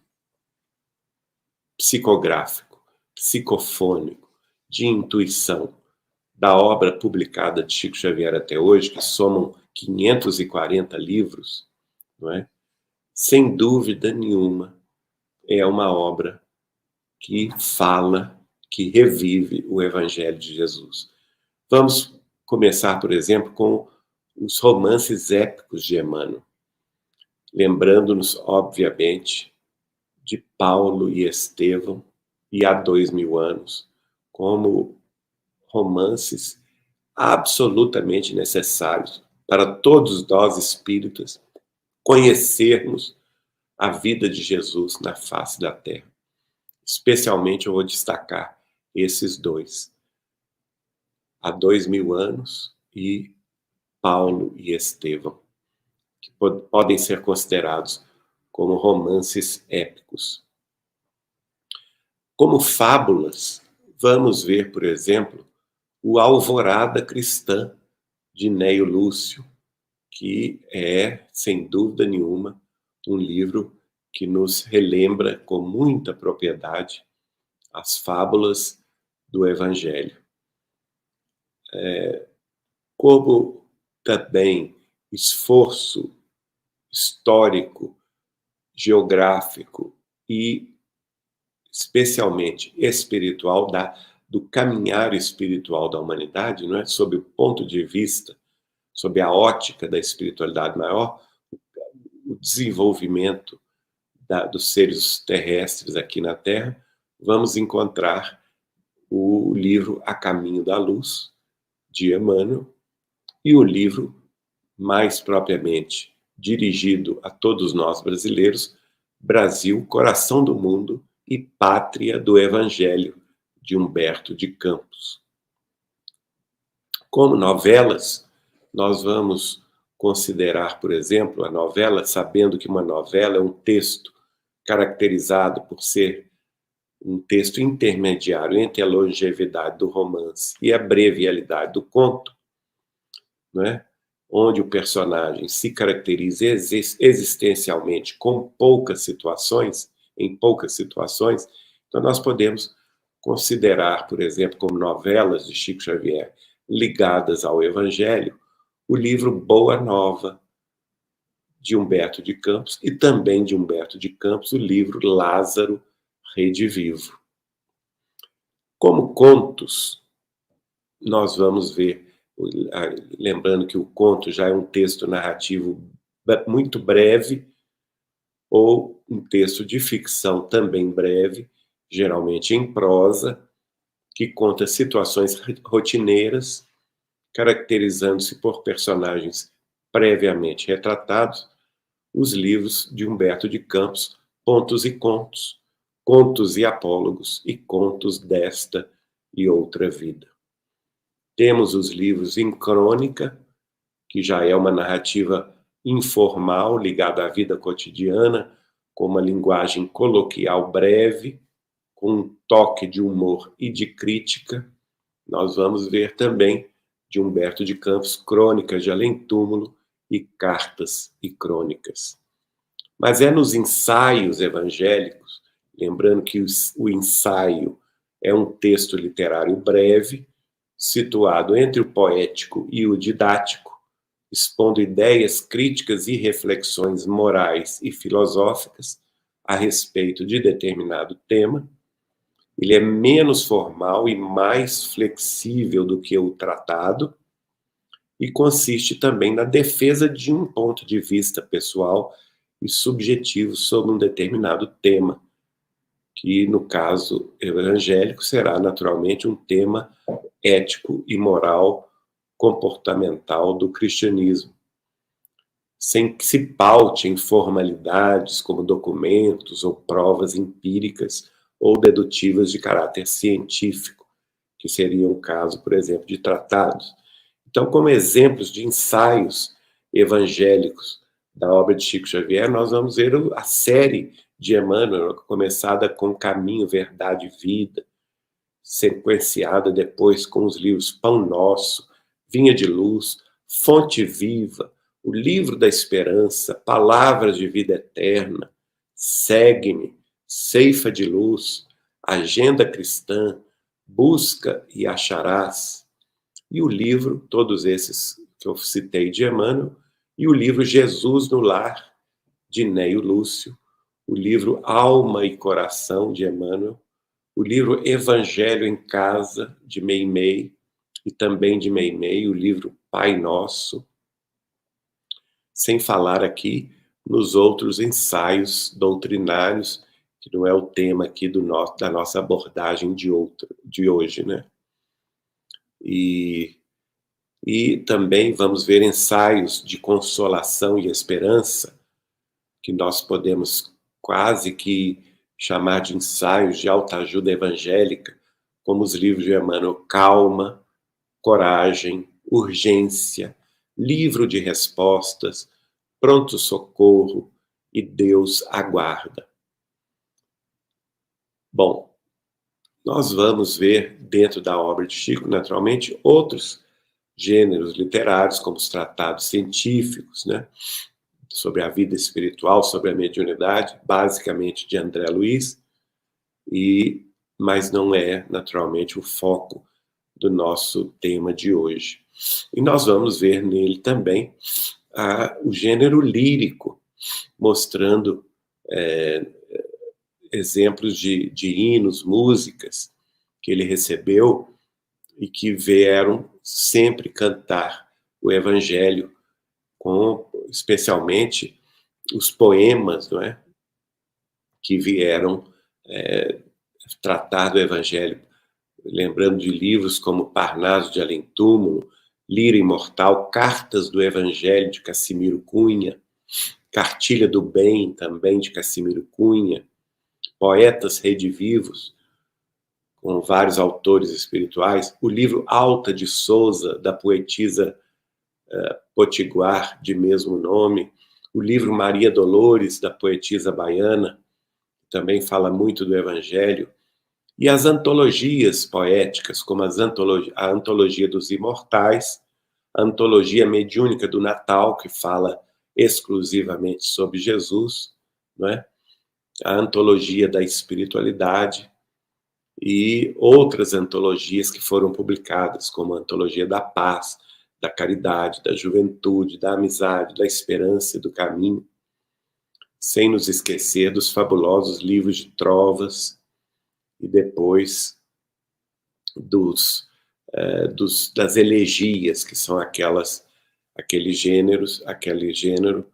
psicográfico, psicofônico, de intuição da obra publicada de Chico Xavier até hoje, que somam 540 livros, não é? Sem dúvida nenhuma, é uma obra que fala, que revive o Evangelho de Jesus. Vamos começar, por exemplo, com os romances épicos de Emmanuel, lembrando-nos, obviamente, de Paulo e Estevão, e há 2000 anos, como romances absolutamente necessários para todos nós espíritas conhecermos a vida de Jesus na face da terra. Especialmente eu vou destacar esses dois. Há 2000 anos e Paulo e Estevão, que podem ser considerados como romances épicos. Como fábulas, vamos ver, por exemplo, o Alvorada Cristã, de Neio Lúcio, que é, sem dúvida nenhuma, um livro que nos relembra com muita propriedade as fábulas do Evangelho. Como também esforço histórico, geográfico e especialmente espiritual do caminhar espiritual da humanidade, não é? Sob o ponto de vista, sob a ótica da espiritualidade maior, o desenvolvimento dos seres terrestres aqui na Terra, vamos encontrar o livro A Caminho da Luz, de Emmanuel, e o livro mais propriamente dirigido a todos nós brasileiros, Brasil, Coração do Mundo e Pátria do Evangelho, de Humberto de Campos. Como novelas, nós vamos considerar, por exemplo, a novela, sabendo que uma novela é um texto caracterizado por ser um texto intermediário entre a longevidade do romance e a brevialidade do conto, né? Onde o personagem se caracteriza existencialmente com poucas situações, em poucas situações. Então nós podemos considerar, por exemplo, como novelas de Chico Xavier ligadas ao Evangelho, o livro Boa Nova, de Humberto de Campos, e também de Humberto de Campos, o livro Lázaro Redivivo. Como contos, nós vamos ver, lembrando que o conto já é um texto narrativo muito breve, ou um texto de ficção também breve, geralmente em prosa, que conta situações rotineiras, caracterizando-se por personagens previamente retratados. Os livros de Humberto de Campos, Pontos e Contos, Contos e Apólogos e Contos desta e Outra Vida. Temos os livros em crônica, que já é uma narrativa informal ligada à vida cotidiana, com uma linguagem coloquial breve, com um toque de humor e de crítica. Nós vamos ver também de Humberto de Campos Crônicas de Além-Túmulo e Cartas e Crônicas. Mas é nos ensaios evangélicos, lembrando que o ensaio é um texto literário breve, situado entre o poético e o didático, expondo ideias críticas e reflexões morais e filosóficas a respeito de determinado tema. Ele é menos formal e mais flexível do que o tratado e consiste também na defesa de um ponto de vista pessoal e subjetivo sobre um determinado tema, que, no caso evangélico, será naturalmente um tema ético e moral comportamental do cristianismo, sem que se paute em formalidades como documentos ou provas empíricas ou dedutivas de caráter científico, que seria o caso, por exemplo, de tratados. Então, como exemplos de ensaios evangélicos da obra de Chico Xavier, nós vamos ver a série de Emmanuel, começada com Caminho, Verdade e Vida, sequenciada depois com os livros Pão Nosso, Vinha de Luz, Fonte Viva, o Livro da Esperança, Palavras de Vida Eterna, Segue-me, Ceifa de Luz, Agenda Cristã, Busca e Acharás, e o livro, todos esses que eu citei de Emmanuel, e o livro Jesus no Lar, de Neio Lúcio, o livro Alma e Coração, de Emmanuel, o livro Evangelho em Casa, de Meimei, e também de Meimei, o livro Pai Nosso, sem falar aqui nos outros ensaios doutrinários, que não é o tema aqui da nossa abordagem de hoje, né? E também vamos ver ensaios de consolação e esperança, que nós podemos quase que chamar de ensaios de autoajuda evangélica, como os livros de Emmanuel Calma, Coragem, Urgência, Livro de Respostas, Pronto Socorro e Deus Aguarda. Bom, nós vamos ver dentro da obra de Chico, naturalmente, outros gêneros literários, como os tratados científicos, né? Sobre a vida espiritual, sobre a mediunidade, basicamente de André Luiz, mas não é, naturalmente, o foco do nosso tema de hoje. E nós vamos ver nele também o gênero lírico, mostrando exemplos de hinos, músicas que ele recebeu e que vieram sempre cantar o Evangelho, especialmente os poemas, não é? Que vieram tratar do Evangelho, lembrando de livros como Parnaso de Além-Túmulo, Lira Imortal, Cartas do Evangelho, de Cassimiro Cunha, Cartilha do Bem, também de Cassimiro Cunha, Poetas Redivivos, com vários autores espirituais, o livro Alta de Souza, da poetisa potiguar de mesmo nome, o livro Maria Dolores, da poetisa baiana, também fala muito do Evangelho, e as antologias poéticas, como a Antologia dos Imortais, a Antologia Mediúnica do Natal, que fala exclusivamente sobre Jesus, não é? A Antologia da Espiritualidade e outras antologias que foram publicadas, como a Antologia da Paz, da Caridade, da Juventude, da Amizade, da Esperança e do Caminho, sem nos esquecer dos fabulosos livros de trovas e depois das elegias, que são aquele gênero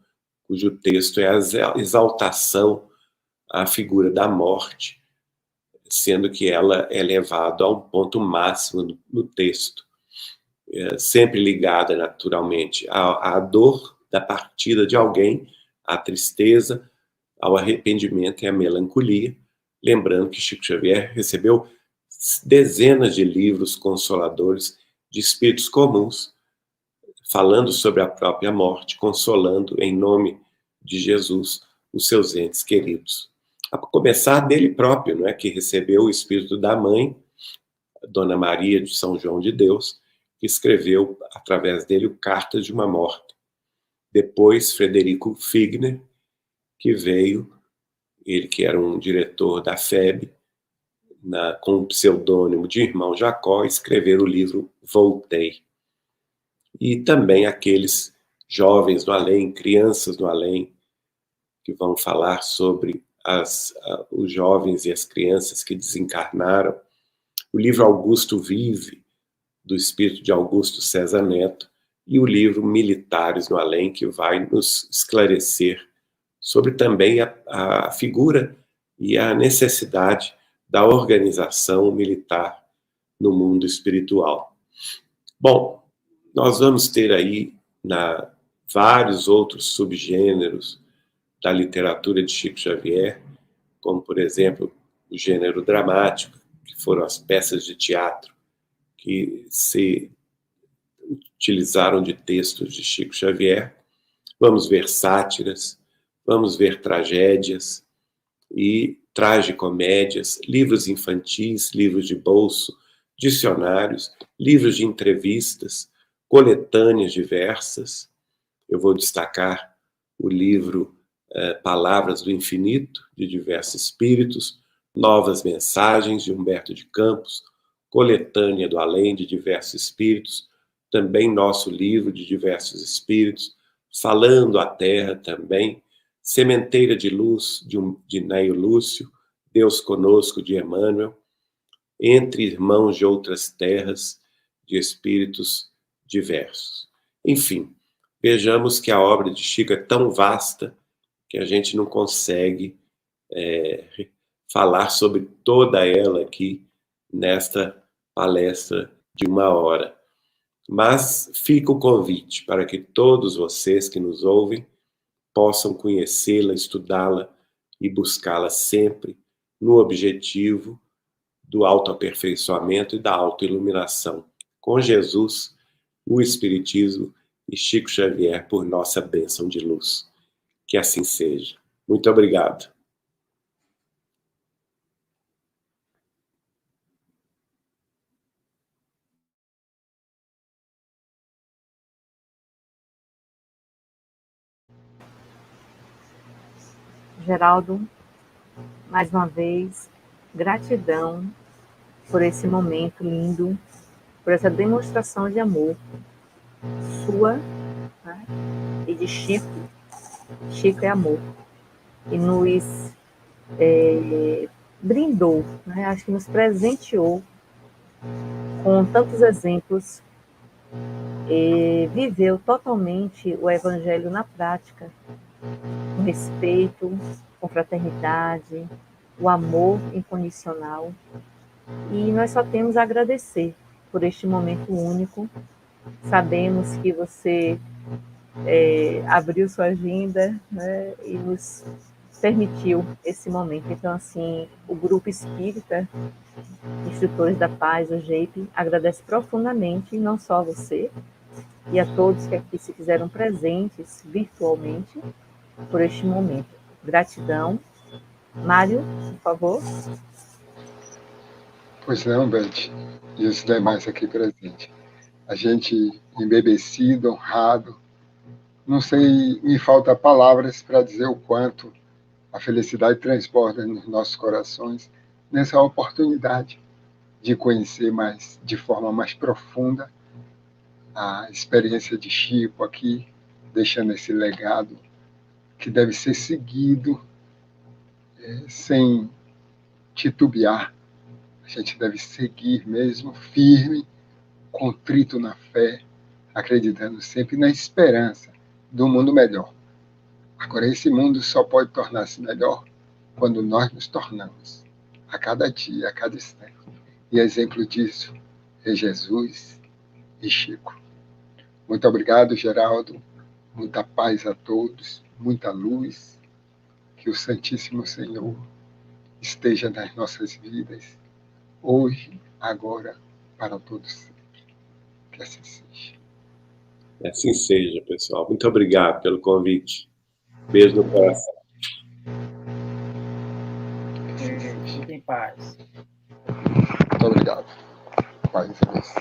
cujo texto é a exaltação à figura da morte, sendo que ela é levada a um ponto máximo no texto, sempre ligada naturalmente à dor da partida de alguém, à tristeza, ao arrependimento e à melancolia, lembrando que Chico Xavier recebeu dezenas de livros consoladores de espíritos comuns, falando sobre a própria morte, consolando em nome de Jesus os seus entes queridos. A começar dele próprio, não é, que recebeu o espírito da mãe, Dona Maria de São João de Deus, que escreveu através dele o Cartas de uma Morta. Depois, Frederico Figner, que veio, ele que era um diretor da FEB, com o pseudônimo de Irmão Jacó, escrever o livro Voltei. E também aqueles jovens do além, crianças do além, que vão falar sobre os jovens e as crianças que desencarnaram. O livro Augusto Vive, do espírito de Augusto César Neto, e o livro Militares no Além, que vai nos esclarecer sobre também a figura e a necessidade da organização militar no mundo espiritual. Bom, nós vamos ter aí vários outros subgêneros da literatura de Chico Xavier, como, por exemplo, o gênero dramático, que foram as peças de teatro que se utilizaram de textos de Chico Xavier. Vamos ver sátiras, vamos ver tragédias e tragicomédias, livros infantis, livros de bolso, dicionários, livros de entrevistas, coletâneas diversas. Eu vou destacar o livro Palavras do Infinito, de diversos espíritos, Novas Mensagens, de Humberto de Campos, Coletânea do Além, de diversos espíritos, também nosso livro de diversos espíritos, Falando a Terra também, Sementeira de Luz, de Neio Lúcio, Deus Conosco, de Emmanuel, Entre Irmãos de Outras Terras, de espíritos diversos. Enfim, vejamos que a obra de Chico é tão vasta que a gente não consegue falar sobre toda ela aqui nesta palestra de 1 hora. Mas fica o convite para que todos vocês que nos ouvem possam conhecê-la, estudá-la e buscá-la sempre no objetivo do autoaperfeiçoamento e da autoiluminação, com Jesus, o Espiritismo e Chico Xavier por nossa bênção de luz. Que assim seja. Muito obrigado. Geraldo, mais uma vez, gratidão por esse momento lindo, por essa demonstração de amor sua, né, e de Chico. Chico é amor. E nos brindou, né, acho que nos presenteou com tantos exemplos, e viveu totalmente o Evangelho na prática, com respeito, com fraternidade, o amor incondicional. E nós só temos a agradecer por este momento único. Sabemos que você abriu sua agenda, né, e nos permitiu esse momento. Então, assim, o Grupo Espírita Instrutores da Paz, o GEIP, agradece profundamente, não só a você, e a todos que aqui se fizeram presentes virtualmente por este momento. Gratidão. Mário, por favor. Pois não, Beth, e os demais aqui presentes. A gente embebecido, honrado, não sei, me falta palavras para dizer o quanto a felicidade transborda nos nossos corações nessa oportunidade de conhecer mais, de forma mais profunda, a experiência de Chico aqui, deixando esse legado que deve ser seguido sem titubear. A gente deve seguir mesmo firme, contrito na fé, acreditando sempre na esperança do mundo melhor. Agora, esse mundo só pode tornar-se melhor quando nós nos tornamos, a cada dia, a cada instante. E exemplo disso é Jesus e Chico. Muito obrigado, Geraldo. Muita paz a todos, muita luz. Que o Santíssimo Senhor esteja nas nossas vidas, hoje, agora, para todos sempre. Que assim seja. Que assim seja, pessoal. Muito obrigado pelo convite. Beijo no coração. Fiquem em paz. Muito obrigado. Paz e bênção.